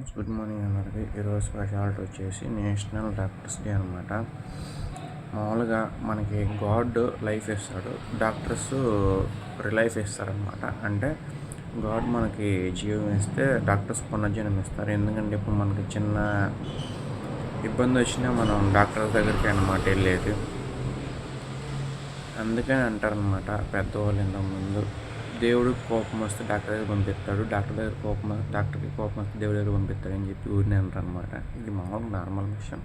Friends, good morning అందరికి. ఈరోజు speciality వచ్చేసి నేషనల్ డాక్టర్స్ డే అనమాట. మామూలుగా మనకి గాడ్ లైఫ్ ఇస్తాడు, డాక్టర్స్ లైఫ్ ఇస్తారనమాట. అంటే గాడ్ మనకి జీవం ఇస్తే డాక్టర్స్ పునర్జన్మ ఇస్తారు. ఎందుకంటే ఇప్పుడు మనకి చిన్న ఇబ్బంది వచ్చినా మనం డాక్టర్ దగ్గరికి అనమాట వెళ్ళేది. అందుకని అంటారనమాట పెద్దవాళ్ళు ఇంతకుముందు, దేవుడికి కోపం వస్తే డాక్టర్ దగ్గర పంపిస్తాడు, డాక్టర్కి కోపం వస్తే దేవుడి దగ్గర పంపిస్తాడు అని చెప్పి ఊరిని అంటారు అనమాట. ఇది మామూలు నార్మల్ విషయం.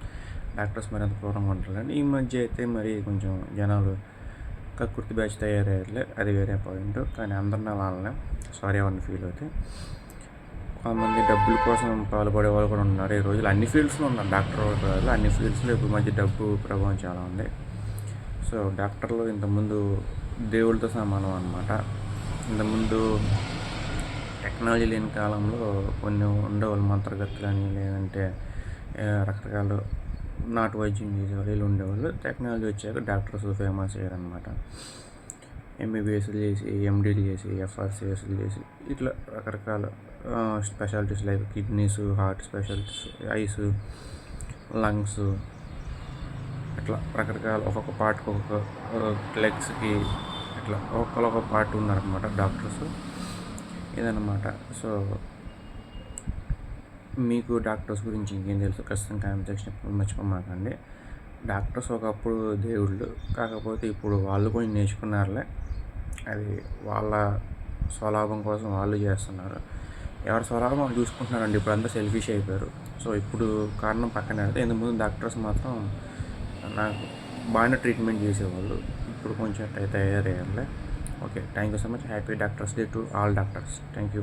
డాక్టర్స్ మరి అంత క్రూరంగా ఉంటారండి. ఈ మధ్య అయితే మరి కొంచెం జనాలు కక్కుర్తి బ్యాచ్ తయారయ్యారులే, అది వేరే పాయింట్. కానీ అందరినీ వాళ్ళనే సారీ ఎవరిని ఫీల్ అవుతే. కొంతమంది డబ్బుల కోసం పాల్పడే వాళ్ళు కూడా ఉన్నారు. ఈ రోజులు అన్ని ఫీల్డ్స్లో ఉన్నారు, డాక్టర్ వాళ్ళు అన్ని ఫీల్డ్స్లో ఇప్పుడు మధ్య డబ్బు ప్రభావం చాలా ఉంది. సో డాక్టర్లు ఇంతకుముందు దేవుళ్ళతో సమానం అనమాట. ఇంతకుముందు టెక్నాలజీ లేని కాలంలో కొన్ని ఉండేవాళ్ళు, మంత్రగతులు అని లేదంటే రకరకాల నాటు వైద్యం చేసేవాళ్ళు, వీళ్ళు ఉండేవాళ్ళు. టెక్నాలజీ వచ్చాక డాక్టర్స్ ఫేమస్ అయ్యారనమాట. ఎంబీబీఎస్లు చేసి, ఎండీలు చేసి, ఎఫ్ఆర్సీఎస్లు చేసి, ఇట్లా రకరకాల specialities like kidneys, heart specialities, ice, lungs, ఇట్లా రకరకాల ఒక్కొక్క పార్ట్కి ఒక్కొక్క లెగ్స్కి ఇట్లా ఒక్కొక్క పార్ట్ ఉన్నారనమాట డాక్టర్స్. ఇదన్నమాట. సో మీకు డాక్టర్స్ గురించి ఇంకేం తెలుసు ఖచ్చితంగా కామెంట్ సెక్షన్ మర్చిపోమాకండి. డాక్టర్స్ ఒకప్పుడు దేవుళ్ళు, కాకపోతే ఇప్పుడు వాళ్ళు కొంచెం నేర్చుకున్నారులే. అది వాళ్ళ స్వలాభం కోసం వాళ్ళు చేస్తున్నారు. ఎవరి స్వలాభం వాళ్ళు చూసుకుంటున్నారండి. ఇప్పుడు అంతా సెల్ఫిష్ అయిపోయారు. సో ఇప్పుడు కారణం పక్కన పెడితే, ఇంతకుముందు డాక్టర్స్ మాత్రం నాకు బాగానే ట్రీట్మెంట్ చేసేవాళ్ళు. ఇప్పుడు కొంచెం తయారయ్యారులే. Okay, thank you so much. Happy doctors day to all doctors. Thank you.